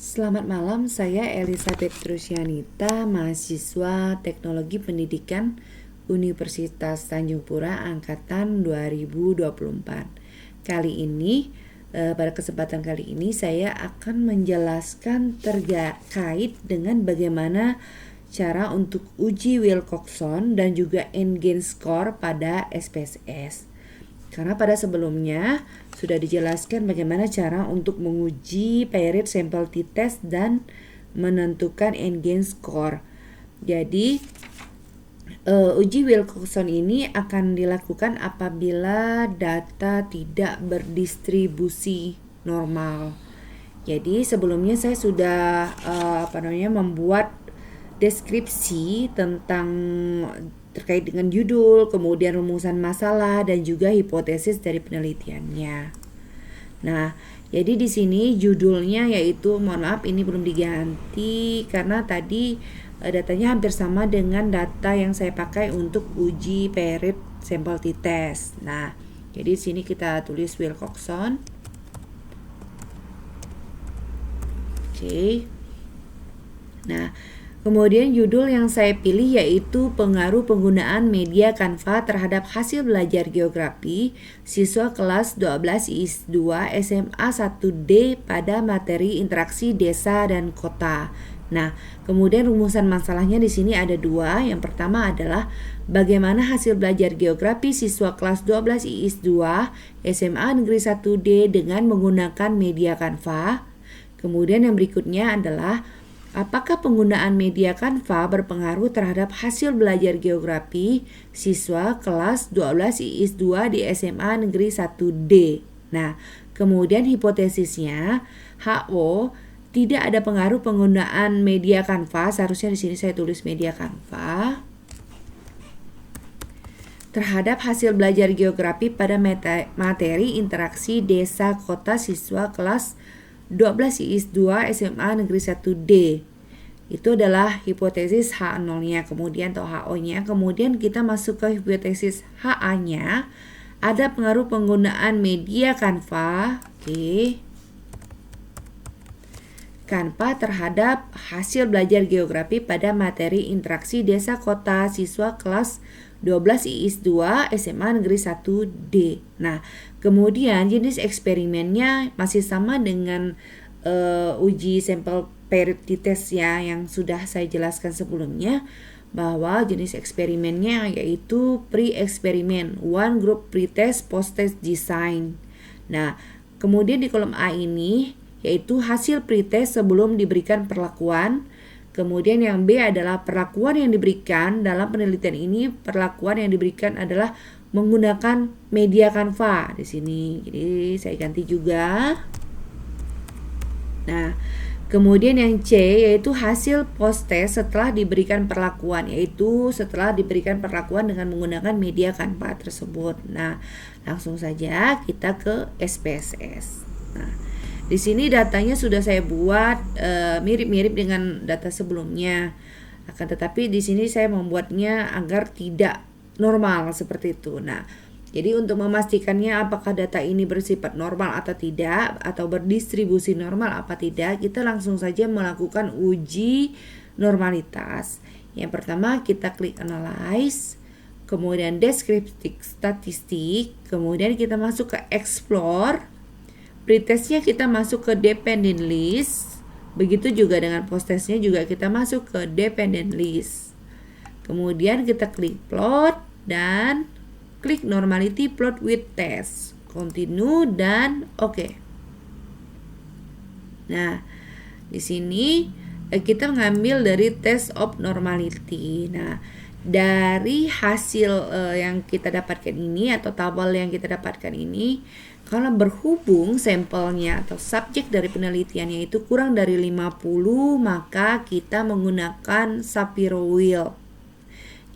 Selamat malam, saya Elizabeth Trusyanita, mahasiswa Teknologi Pendidikan Universitas Tanjung Pura angkatan 2024. Pada kesempatan kali ini saya akan menjelaskan terkait dengan bagaimana cara untuk uji Wilcoxon dan juga N-gain score pada SPSS. Karena pada sebelumnya sudah dijelaskan bagaimana cara untuk menguji paired sample t-test dan menentukan N-gain score. Jadi uji Wilcoxon ini akan dilakukan apabila data tidak berdistribusi normal. Jadi sebelumnya saya sudah membuat deskripsi tentang terkait dengan judul, kemudian rumusan masalah dan juga hipotesis dari penelitiannya. Nah, jadi di sini judulnya yaitu, mohon maaf ini belum diganti karena tadi datanya hampir sama dengan data yang saya pakai untuk uji paired sample t-test. Nah, jadi di sini kita tulis Wilcoxon. Oke. Nah, kemudian judul yang saya pilih yaitu pengaruh penggunaan media Canva terhadap hasil belajar geografi siswa kelas 12 IIS 2 SMA 1D pada materi interaksi desa dan kota. Nah, kemudian rumusan masalahnya di sini ada dua. Yang pertama adalah bagaimana hasil belajar geografi siswa kelas 12 IIS 2 SMA Negeri 1D dengan menggunakan media Canva. Kemudian yang berikutnya adalah apakah penggunaan media Canva berpengaruh terhadap hasil belajar geografi siswa kelas 12 IIS 2 di SMA Negeri 1D? Nah, kemudian hipotesisnya HO tidak ada pengaruh penggunaan media Canva. Seharusnya di sini saya tulis media Canva terhadap hasil belajar geografi pada materi interaksi desa kota siswa kelas 12 IIS 2 SMA Negeri 1D. Itu adalah hipotesis H0-nya, kemudian atau HO-nya. Kemudian kita masuk ke hipotesis HA-nya. Ada pengaruh penggunaan media Canva. Canva terhadap hasil belajar geografi pada materi interaksi desa kota siswa kelas 12 IIS 2 SMA Negeri 1D. Nah, kemudian jenis eksperimennya masih sama dengan uji sampel paired t-test ya yang sudah saya jelaskan sebelumnya, bahwa jenis eksperimennya yaitu pre-eksperimen, one group pre-test, post-test design. Nah, kemudian di kolom A ini yaitu hasil pretest sebelum diberikan perlakuan. Kemudian yang B adalah perlakuan yang diberikan. Dalam penelitian ini perlakuan yang diberikan adalah menggunakan media Canva di sini. Jadi saya ganti juga. Nah, kemudian yang C yaitu hasil post test setelah diberikan perlakuan, yaitu setelah diberikan perlakuan dengan menggunakan media Canva tersebut. Nah, langsung saja kita ke SPSS. Nah, di sini datanya sudah saya buat mirip-mirip dengan data sebelumnya. Akan tetapi di sini saya membuatnya agar tidak normal seperti itu. Nah, jadi untuk memastikannya apakah data ini bersifat normal atau tidak, atau berdistribusi normal apa tidak, kita langsung saja melakukan uji normalitas. Yang pertama kita klik analyze, kemudian descriptive statistik, kemudian kita masuk ke explore. Pretestnya kita masuk ke dependent list. Begitu juga dengan posttestnya juga kita masuk ke dependent list. Kemudian kita klik plot dan klik normality plot with test. Continue dan oke. Nah, di sini kita mengambil dari test of normality. Nah, dari hasil yang kita dapatkan ini atau tabel yang kita dapatkan ini, kalau berhubung sampelnya atau subjek dari penelitiannya itu kurang dari 50, maka kita menggunakan Shapiro Wheel.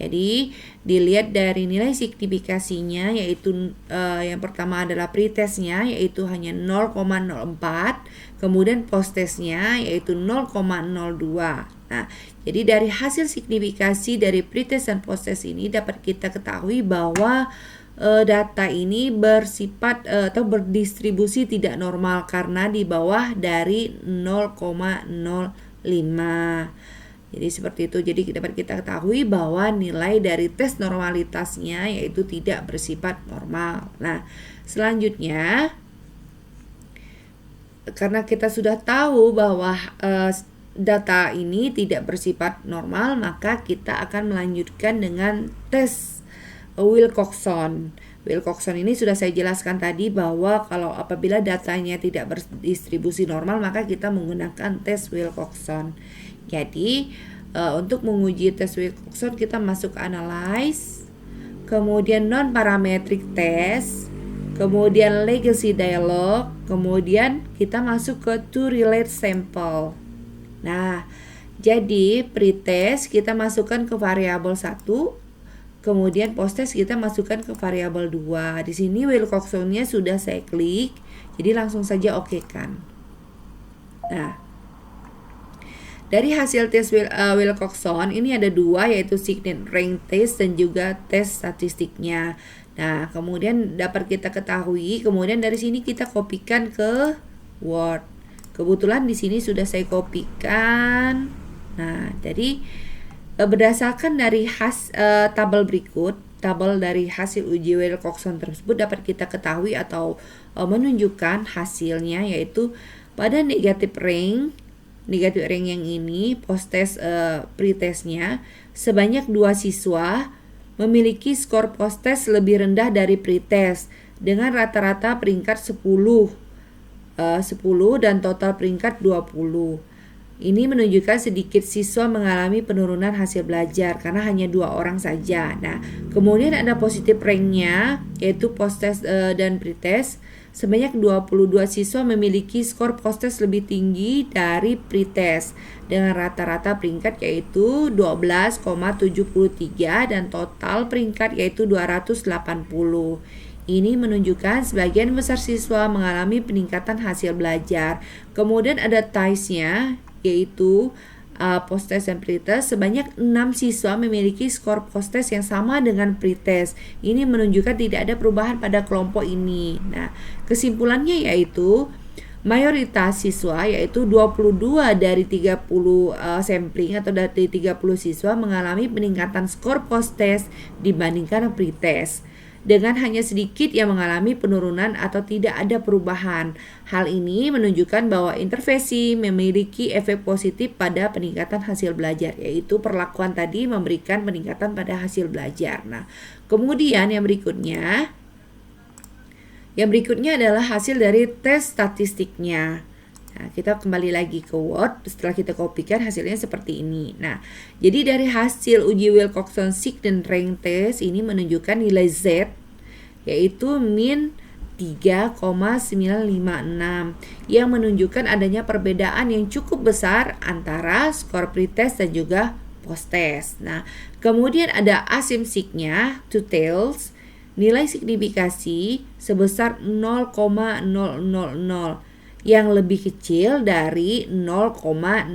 Jadi dilihat dari nilai signifikasinya, yaitu yang pertama adalah pretestnya yaitu hanya 0,04, kemudian posttestnya yaitu 0,02. Nah, jadi dari hasil signifikasi dari pretest dan posttest ini dapat kita ketahui bahwa data ini bersifat atau berdistribusi tidak normal karena di bawah dari 0,05. Jadi seperti itu. Jadi dapat kita ketahui bahwa nilai dari tes normalitasnya yaitu tidak bersifat normal. Nah, selanjutnya karena kita sudah tahu bahwa data ini tidak bersifat normal, maka kita akan melanjutkan dengan tes Wilcoxon. Wilcoxon ini sudah saya jelaskan tadi bahwa kalau apabila datanya tidak berdistribusi normal, maka kita menggunakan tes Wilcoxon. Jadi untuk menguji tes Wilcoxon kita masuk ke analyze, kemudian non-parametric test, kemudian legacy dialog, kemudian kita masuk ke to relate sample. Nah, jadi pretest kita masukkan ke variabel 1, kemudian posttest kita masukkan ke variabel 2. Di sini Wilcoxon-nya sudah saya klik, jadi langsung saja oke kan. Nah, dari hasil tes Wilcoxon ini ada 2, yaitu signet rank test dan juga tes statistiknya. Nah, kemudian dapat kita ketahui, kemudian dari sini kita kopikan ke Word. Kebetulan di sini sudah saya kopikan. Nah, jadi berdasarkan dari tabel berikut, tabel dari hasil uji Wilcoxon tersebut dapat kita ketahui atau menunjukkan hasilnya, yaitu pada negative rank yang ini post-test pre-testnya sebanyak 2 siswa memiliki skor post-test lebih rendah dari pre-test dengan rata-rata peringkat 10 dan total peringkat 20. Ini menunjukkan sedikit siswa mengalami penurunan hasil belajar karena hanya 2 orang saja. Nah, kemudian ada positif ranknya yaitu post-test dan pre-test. Sebanyak 22 siswa memiliki skor post-test lebih tinggi dari pre-test dengan rata-rata peringkat yaitu 12,73 dan total peringkat yaitu 280. Ini menunjukkan sebagian besar siswa mengalami peningkatan hasil belajar. Kemudian ada TICE-nya yaitu post-test dan pre-test. Sebanyak 6 siswa memiliki skor post-test yang sama dengan pre-test. Ini menunjukkan tidak ada perubahan pada kelompok ini. Nah, kesimpulannya yaitu mayoritas siswa yaitu 22 dari 30 sampling atau dari 30 siswa mengalami peningkatan skor post-test dibandingkan pre-test, dengan hanya sedikit yang mengalami penurunan atau tidak ada perubahan. Hal ini menunjukkan bahwa intervensi memiliki efek positif pada peningkatan hasil belajar, yaitu perlakuan tadi memberikan peningkatan pada hasil belajar. Nah, kemudian yang berikutnya adalah hasil dari tes statistiknya. Nah, kita kembali lagi ke Word. Setelah kita kopikan, hasilnya seperti ini. Nah, jadi dari hasil uji Wilcoxon signet rank test ini menunjukkan nilai Z yaitu min 3,956 yang menunjukkan adanya perbedaan yang cukup besar antara skor pretest dan juga posttest. Nah, kemudian ada asymptotic-nya to tails, nilai signifikasi sebesar 0,000 yang lebih kecil dari 0,05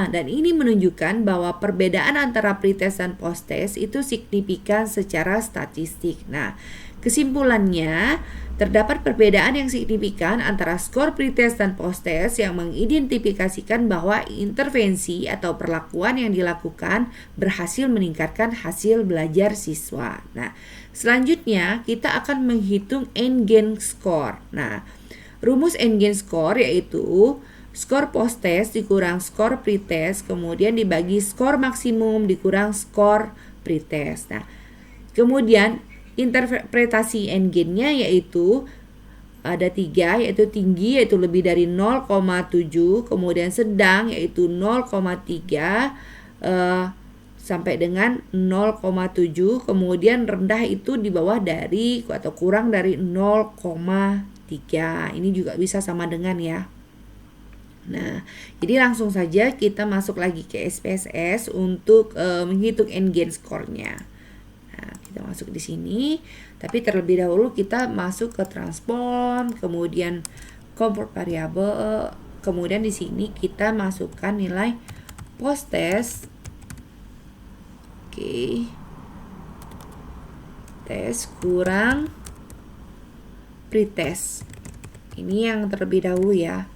dan ini menunjukkan bahwa perbedaan antara pretest dan posttest itu signifikan secara statistik. Nah, kesimpulannya terdapat perbedaan yang signifikan antara skor pretest dan posttest yang mengidentifikasikan bahwa intervensi atau perlakuan yang dilakukan berhasil meningkatkan hasil belajar siswa. Nah, selanjutnya kita akan menghitung N-gain score. Nah, rumus N-gain score yaitu skor post-test dikurang skor pre-test kemudian dibagi skor maksimum dikurang skor pre-test. Nah, kemudian interpretasi N-gain-nya yaitu ada 3, yaitu tinggi yaitu lebih dari 0,7, kemudian sedang yaitu 0,3 sampai dengan 0,7, kemudian rendah itu di bawah dari atau kurang dari 0,3. Ini juga bisa sama dengan ya. Nah, jadi langsung saja kita masuk lagi ke SPSS untuk menghitung N-gain score-nya. Nah, kita masuk di sini, tapi terlebih dahulu kita masuk ke transform, kemudian convert variable, kemudian di sini kita masukkan nilai post-test. Oke. test kurang pretest. Ini yang terlebih dahulu ya.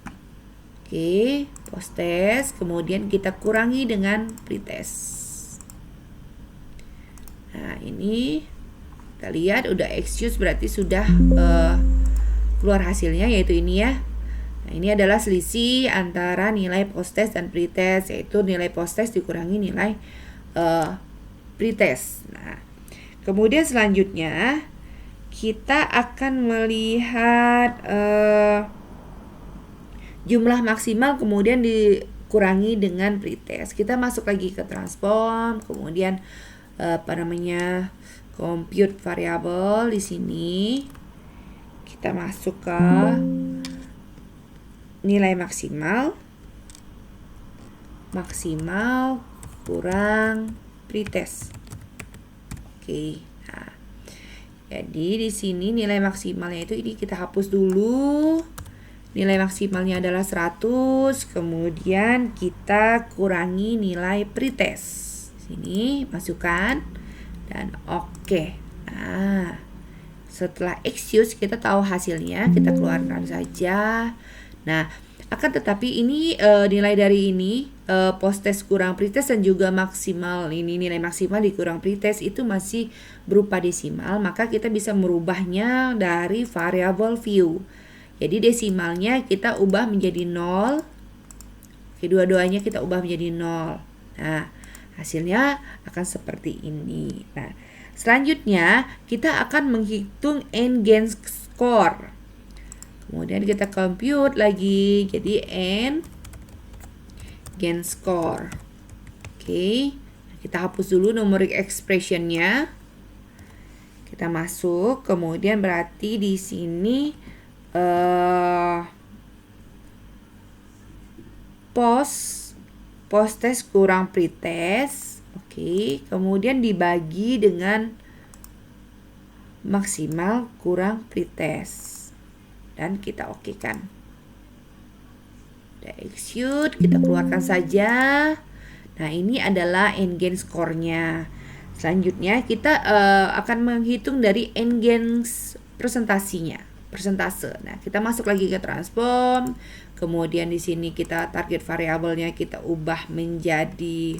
Oke, post test, kemudian kita kurangi dengan pretest. Nah, ini kita lihat udah excuse, berarti sudah keluar hasilnya, yaitu ini ya. Nah, ini adalah selisih antara nilai post test dan pretest, yaitu nilai post test dikurangi nilai pretest. Nah, kemudian selanjutnya kita akan melihat jumlah maksimal kemudian dikurangi dengan pretest. Kita masuk lagi ke transform, kemudian compute variable. Di sini kita masuk ke nilai maksimal kurang pretest. Oke. Nah, jadi di sini nilai maksimalnya itu ini kita hapus dulu. Nilai maksimalnya adalah 100, kemudian kita kurangi nilai pretest. Sini masukkan dan oke. Nah, setelah excuse kita tahu hasilnya, kita keluarkan saja. Nah, akan tetapi ini nilai dari ini post test kurang pretest dan juga maksimal, ini nilai maksimal dikurang pretest itu masih berupa desimal, maka kita bisa merubahnya dari variable view. Jadi desimalnya kita ubah menjadi 0. Kedua-duanya kita ubah menjadi 0. Nah, hasilnya akan seperti ini. Nah, selanjutnya kita akan menghitung n-gain score. Kemudian kita compute lagi. Jadi n-gain score. Oke. Kita hapus dulu numeric expressionnya. Kita masuk. Kemudian berarti di sini post test kurang pretest. Oke, kemudian dibagi dengan maksimal kurang pretest dan kita okekan. Udah execute, kita keluarkan saja. Nah, ini adalah n-gain score-nya. Selanjutnya kita akan menghitung dari n-gain persentase. Nah, kita masuk lagi ke transform. Kemudian di sini kita target variabelnya kita ubah menjadi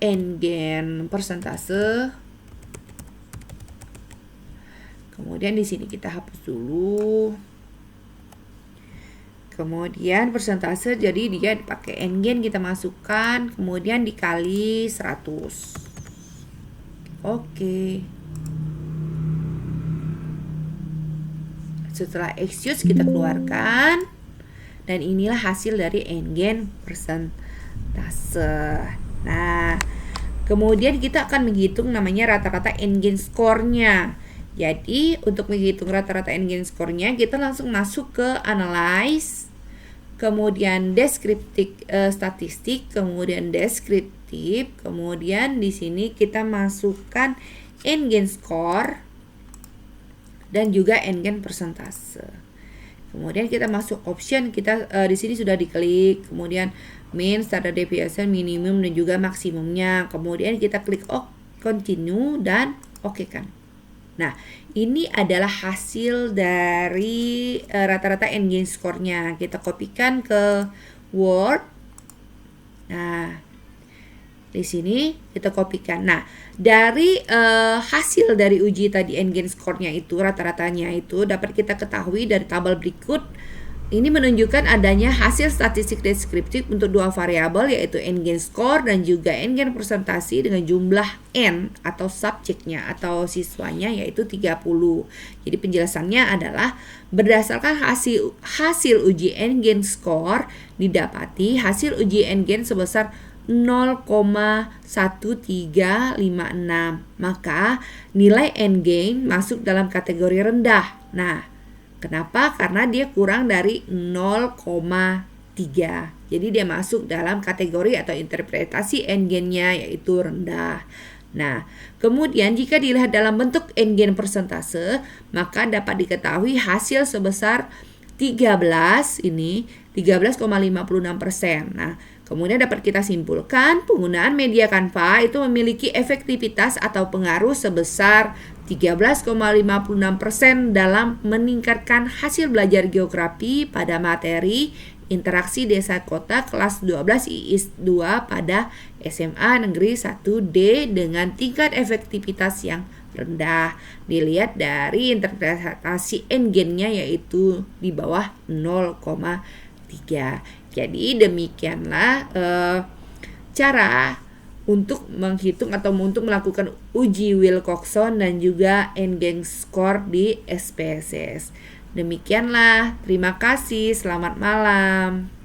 n-gain persentase. Kemudian di sini kita hapus dulu. Kemudian persentase, jadi dia pakai n-gain kita masukkan, kemudian dikali 100. Oke. Setelah excuse kita keluarkan, dan inilah hasil dari n-gain persentase. Nah, kemudian kita akan menghitung namanya rata-rata n-gain score-nya. Jadi untuk menghitung rata-rata n-gain score-nya, kita langsung masuk ke analyze, kemudian descriptive statistik, kemudian deskriptif, kemudian di sini kita masukkan n-gain score dan juga n-gain persentase. Kemudian kita masuk option, kita di sini sudah diklik, kemudian mean, standard deviation, minimum dan juga maksimumnya. Kemudian kita klik continue dan oke kan. Nah, ini adalah hasil dari rata-rata n-gain score-nya. Kita kopikan ke Word. Nah, di sini kita kopikan. Nah, dari hasil dari uji tadi n-gain score-nya itu, rata-ratanya itu dapat kita ketahui dari tabel berikut. Ini menunjukkan adanya hasil statistik deskriptif untuk dua variabel, yaitu n-gain score dan juga n-gain persentase dengan jumlah n atau subjeknya atau siswanya yaitu 30. Jadi penjelasannya adalah berdasarkan hasil uji n-gain score didapati hasil uji n-gain sebesar 0,1356. Maka nilai n-gain masuk dalam kategori rendah. Nah, kenapa? Karena dia kurang dari 0,3. Jadi dia masuk dalam kategori atau interpretasi n-gain-nya yaitu rendah. Nah, kemudian jika dilihat dalam bentuk n-gain persentase, maka dapat diketahui hasil sebesar 13 ini 13,56%. Nah, kemudian dapat kita simpulkan penggunaan media Canva itu memiliki efektivitas atau pengaruh sebesar 13,56% dalam meningkatkan hasil belajar geografi pada materi interaksi desa kota kelas 12 IIS 2 pada SMA Negeri 1D dengan tingkat efektivitas yang rendah. Dilihat dari interpretasi N-gennya yaitu di bawah 0,3. Jadi demikianlah cara untuk menghitung atau untuk melakukan uji Wilcoxon dan juga N-gen score di SPSS. Demikianlah, terima kasih, selamat malam.